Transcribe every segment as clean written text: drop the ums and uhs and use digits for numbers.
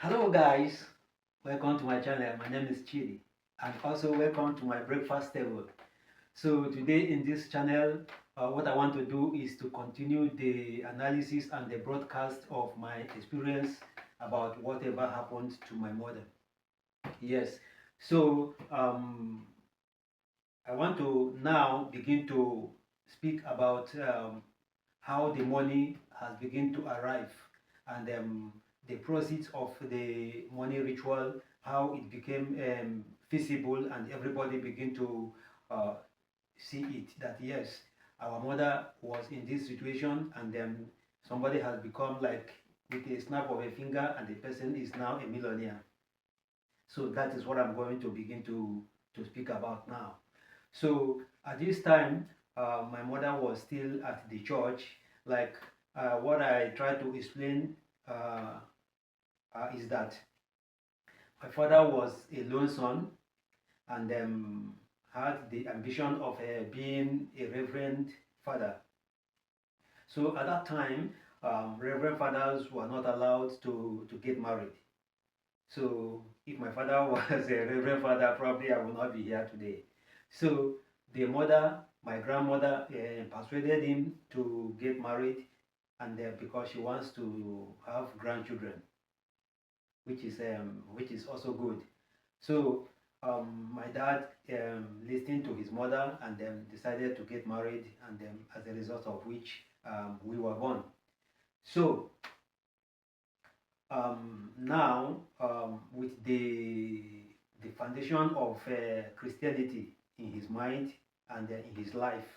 Hello guys, welcome to my channel. My name is Chidi and also welcome to my breakfast table. So today in this channel, what I want to do is to continue the analysis and the broadcast of my experience about whatever happened to my mother. Yes, so I want to now begin to speak about how the money has begun to arrive and the proceeds of the money ritual, how it became feasible and everybody begin to uh, see it that yes, our mother was in this situation and then somebody has become like with a snap of a finger and the person is now a millionaire. So that is what I'm going to begin to speak about now. So at this time, my mother was still at the church. Like what I try to explain is that my father was a lone son and had the ambition of being a reverend father. So at that time, reverend fathers were not allowed to get married. So if my father was a reverend father, probably I would not be here today. So the mother, my grandmother, persuaded him to get married, and because she wants to have grandchildren, which is also good. So my dad listened to his mother and then decided to get married, and then as a result of which we were born. So now with the foundation of Christianity in his mind and in his life.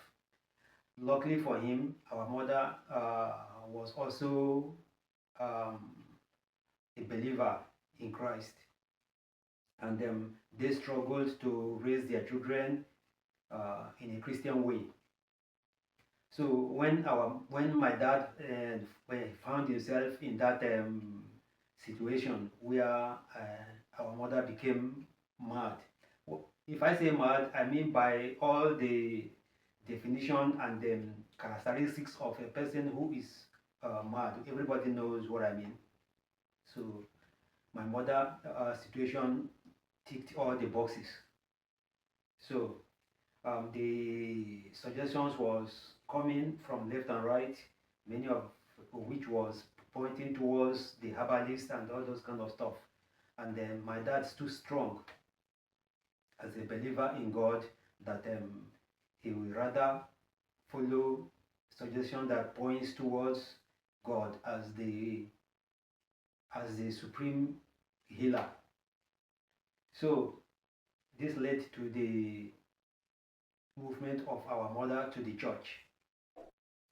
Luckily for him, our mother was also um, a believer in Christ, and they struggled to raise their children in a Christian way. So when my dad when he found himself in that situation where our mother became mad. If I say mad, I mean by all the definition and characteristics of a person who is mad. Everybody knows what I mean. So my mother situation ticked all the boxes. So the suggestions was coming from left and right, many of which was pointing towards the herbalist and all those kind of stuff. And then my dad stood strong as a believer in God that he will rather follow suggestion that points towards God as the supreme healer. So this led to the movement of our mother to the church.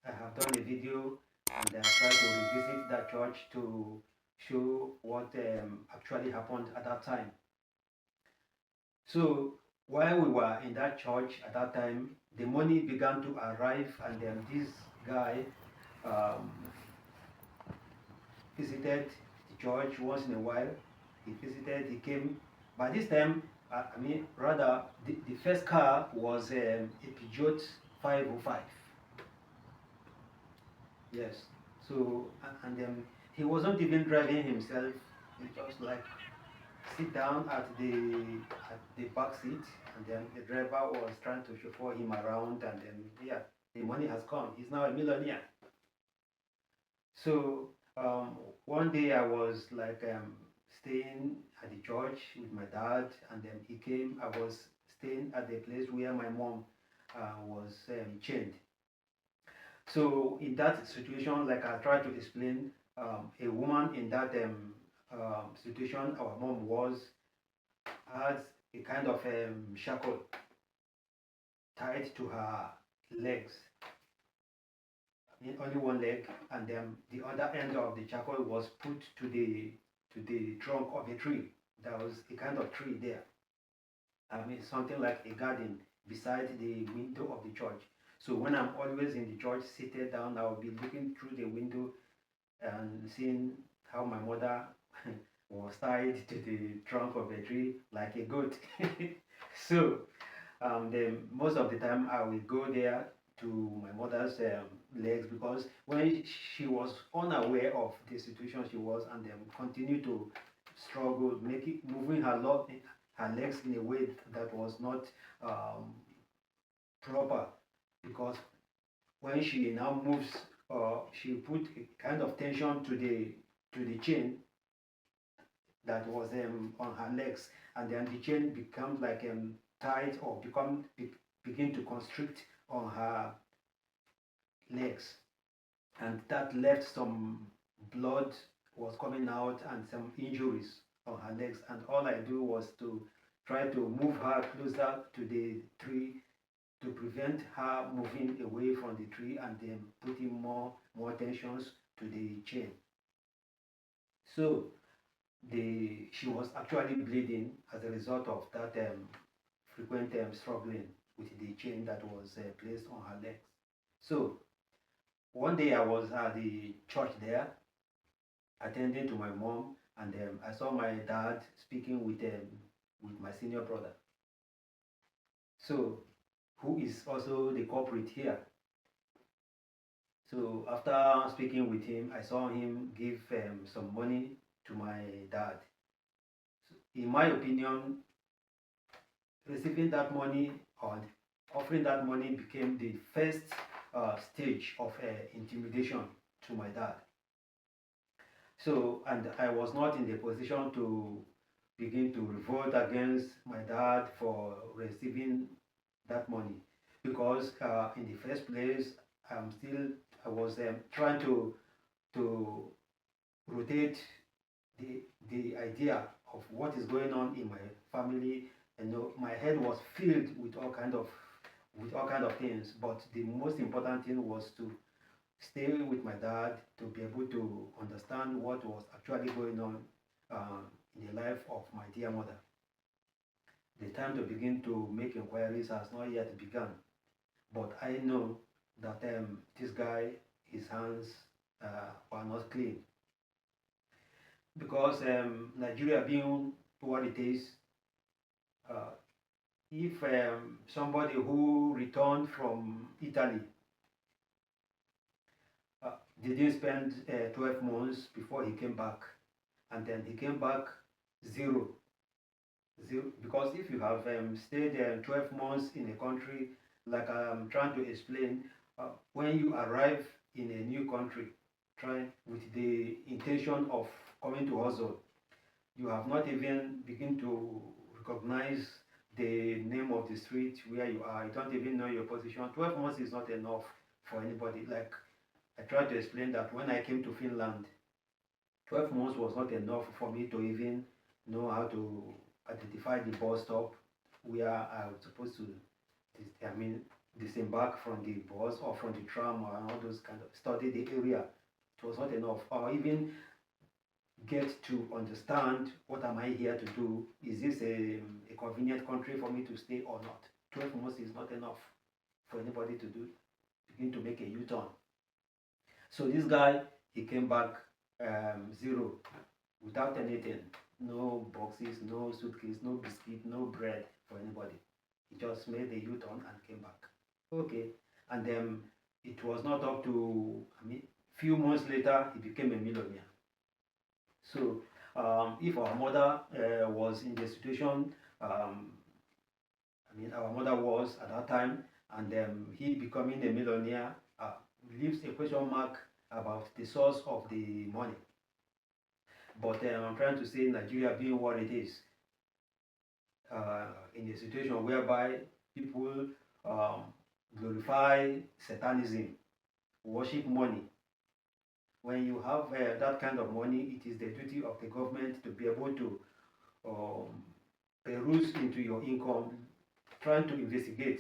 I have done a video and I tried to revisit that church to show what actually happened at that time. So while we were in that church at that time, the money began to arrive, and then this guy um, visited the church once in a while. He visited, he came. By this time, I mean, rather, the first car was a Peugeot 505. Yes. So, and he wasn't even driving himself. He just like sit down at the back seat, and then the driver was trying to chauffeur him around, and then yeah, the money has come. He's now a millionaire. So one day I was like staying at the church with my dad, and then he came. I was staying at the place where my mom was chained. So in that situation, like I tried to explain, a woman in that situation, our mom was had a kind of shackle tied to her legs, in only one leg, and then the other end of the shackle was put to the trunk of a tree. There was a kind of tree there. I mean something like a garden beside the window of the church. So when I'm always in the church seated down, I'll be looking through the window and seeing how my mother was tied to the trunk of a tree like a goat. So then most of the time I will go there to my mother's legs, because when she was unaware of the situation she was, and then continue struggled, moving her legs in a way that was not um, proper, because when she now moves, she put a kind of tension to the chain that was on her legs, and then the chain becomes like tight, or begin to constrict on her legs, and that left some blood was coming out and some injuries on her legs. And all I do was to try to move her closer to the tree to prevent her moving away from the tree, and then putting more tensions to the chain. So she was actually bleeding as a result of that frequent struggling with the chain that was placed on her legs. So one day I was at the church there, attending to my mom, and I saw my dad speaking with my senior brother. So, who is also the culprit here. So after speaking with him, I saw him give some money to my dad. So in my opinion, receiving that money or offering that money became the first stage of intimidation to my dad. So, and I was not in the position to begin to revolt against my dad for receiving that money, because in the first place, I was trying to rotate the idea of what is going on in my family. And my head was filled with all kind of things, but the most important thing was to stay with my dad, to be able to understand what was actually going on uh, in the life of my dear mother. The time to begin to make inquiries has not yet begun, but I know that this guy, his hands were not clean, because Nigeria being what it is, uh, if somebody who returned from Italy didn't spend 12 months before he came back, and then he came back zero, because if you have stayed 12 months in a country, like I'm trying to explain, when you arrive in a new country, try with the intention of coming to hustle, you have not even begin to recognize the name of the street where you are. You don't even know your position. 12 months is not enough for anybody. Like I tried to explain that when I came to Finland, 12 months was not enough for me to even know how to identify the bus stop where I was supposed to, disembark from the bus or from the tram, or all those kind of study the area. It was not enough, or even get to understand what am I here to do. Is this a convenient country for me to stay or not? 12 months is not enough for anybody to begin to make a U-turn. So this guy, he came back zero, without anything. No boxes, no suitcase, no biscuit, no bread for anybody. He just made a U-turn and came back. Okay, and then it was not up to, few months later, he became a millionaire. So if our mother was in the situation, our mother was at that time, and he becoming a millionaire leaves a question mark about the source of the money. But I'm trying to say, Nigeria being what it is, in a situation whereby people glorify Satanism, worship money. When you have that kind of money, it is the duty of the government to be able to peruse into your income, trying to investigate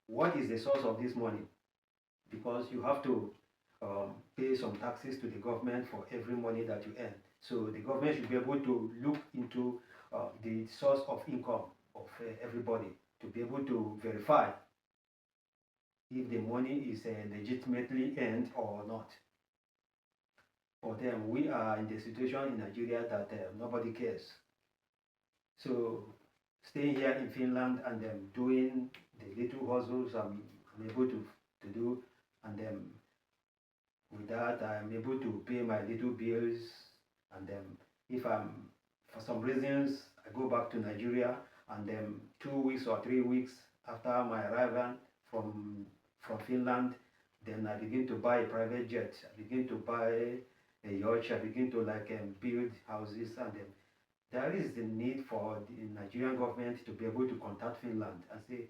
what is the source of this money, because you have to pay some taxes to the government for every money that you earn. So the government should be able to look into the source of income of everybody, to be able to verify if the money is legitimately earned or not. But we are in the situation in Nigeria that nobody cares. So staying here in Finland and doing the little hustles I'm able to do, and with that I'm able to pay my little bills, and if I'm for some reasons, I go back to Nigeria, and then 2 weeks or 3 weeks after my arrival from Finland, then I begin to buy a private jet. I begin to buy a yacht. I begin to build houses, and then there is the need for the Nigerian government to be able to contact Finland and say,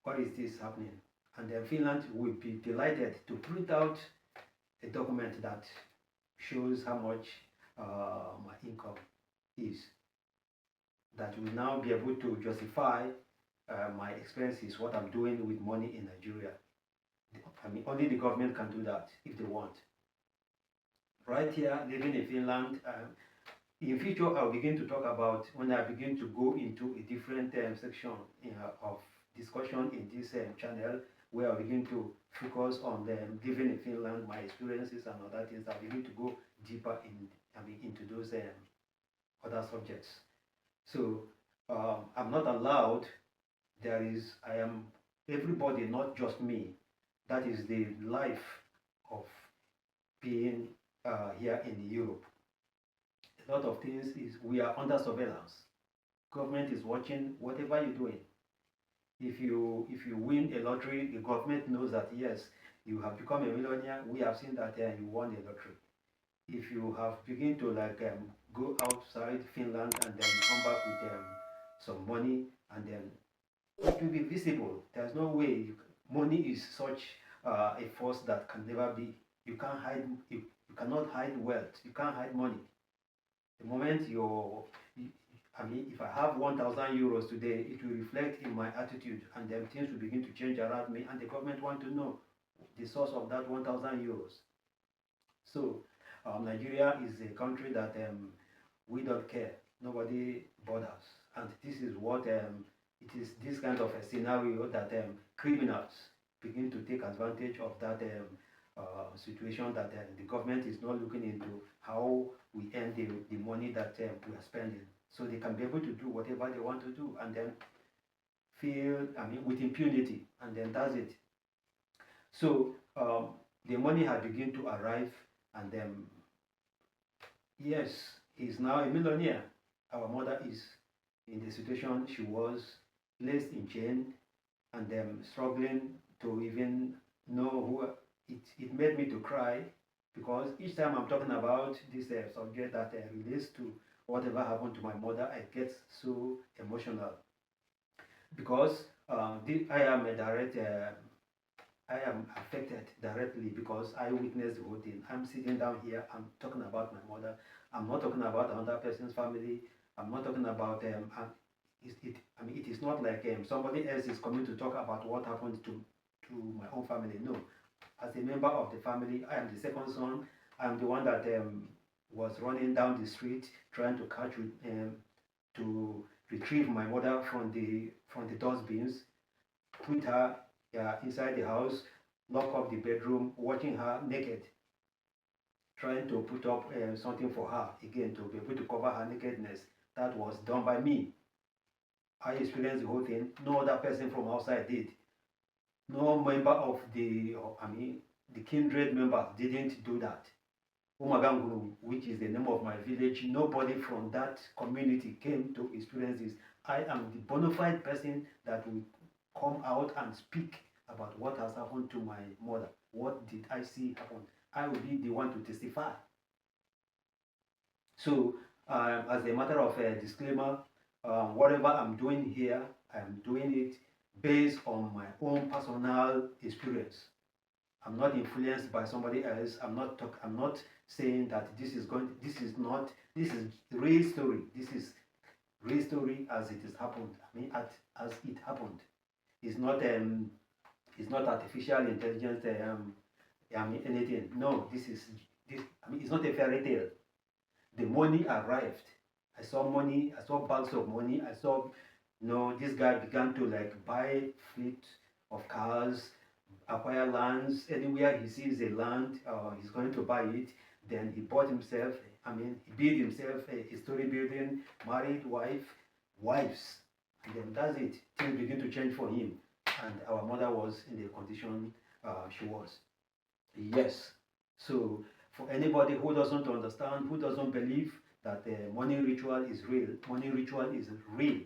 what is this happening? And then Finland will be delighted to print out a document that shows how much my income is. That will now be able to justify my expenses, what I'm doing with money in Nigeria. I mean, only the government can do that if they want. Right here, living in Finland, in future I'll begin to talk about when I begin to go into a different section of discussion in this channel, where I begin to focus on living in Finland, my experiences and other things. I begin to go deeper into those other subjects. So I'm not allowed. I am everybody, not just me. That is the life of being here in Europe. A lot of things we are under surveillance. Government is watching whatever you're doing. If you win a lottery, the government knows that yes, you have become a millionaire. We have seen that you won a lottery. If you have begin to go outside Finland and then come back with some money, and then it will be visible. There's no way. Money is such a force that can never be. You can't hide. You cannot hide wealth. You can't hide money. The moment if I have 1,000 euros today, it will reflect in my attitude, and then things will begin to change around me, and the government want to know the source of that 1,000 euros. So Nigeria is a country that we don't care. Nobody bothers, and this is what it is. This kind of a scenario that criminals begin to take advantage of that situation, that the government is not looking into how we earn the money that we are spending, so they can be able to do whatever they want to do, and then feel with impunity, and then that's it. So the money had begun to arrive, and then yes, he's now a millionaire. Our mother is in the situation she was, placed in chain, and struggling to even know who. It made me to cry, because each time I'm talking about this subject that relates to whatever happened to my mother, I get so emotional, because I am a direct. I am affected directly, because I witnessed the whole thing. I'm sitting down here, I'm talking about my mother. I'm not talking about another person's family. I'm not talking about it is not like somebody else is coming to talk about what happened to my own family. No, as a member of the family, I am the second son. I'm the one that was running down the street trying to to retrieve my mother from the dustbins, put her inside the house, lock up the bedroom, watching her naked, trying to put up something for her again to be able to cover her nakedness. That was done by me. I experienced the whole thing. No other person from outside did. No member of the kindred members didn't do that. Umaganguru, which is the name of my village, nobody from that community came to experience this. I am the bona fide person that will come out and speak about what has happened to my mother. What did I see happen? I will be the one to testify. So, as a matter of disclaimer, whatever I'm doing here, I'm doing it based on my own personal experience. I'm not influenced by somebody else. I'm not saying that this is real story. This is real story as it has happened. As it happened. It's not artificial intelligence. Anything. No, it's not a fairy tale. The money arrived. I saw money. I saw bags of money. I saw, this guy began to buy fleet of cars, acquire lands. Anywhere he sees a land, he's going to buy it. Then he bought himself. He built himself a story building, married wives, and then that's it. Things begin to change for him, and our mother was in the condition she was. Yes. So For anybody who doesn't understand, who doesn't believe that money ritual is real, money ritual is real.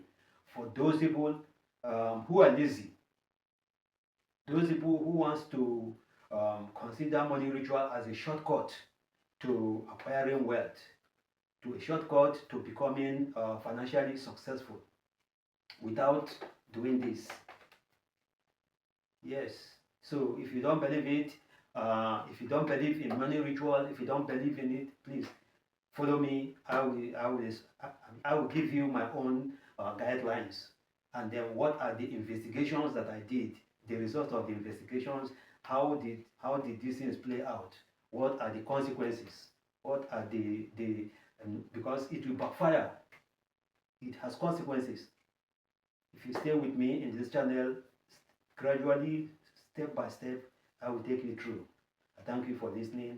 For those people who are lazy, those people who wants to consider money ritual as a shortcut to acquiring wealth, to a shortcut to becoming financially successful without doing this. Yes. So if you don't believe it, if you don't believe in money ritual, if you don't believe in it, please follow me. I will give you my own guidelines, and then what are the investigations that I did, the result of the investigations, how did these things play out, what are the consequences, what are the because it will backfire, it has consequences. If you stay with me in this channel, gradually, step by step, I will take you through. I thank you for listening.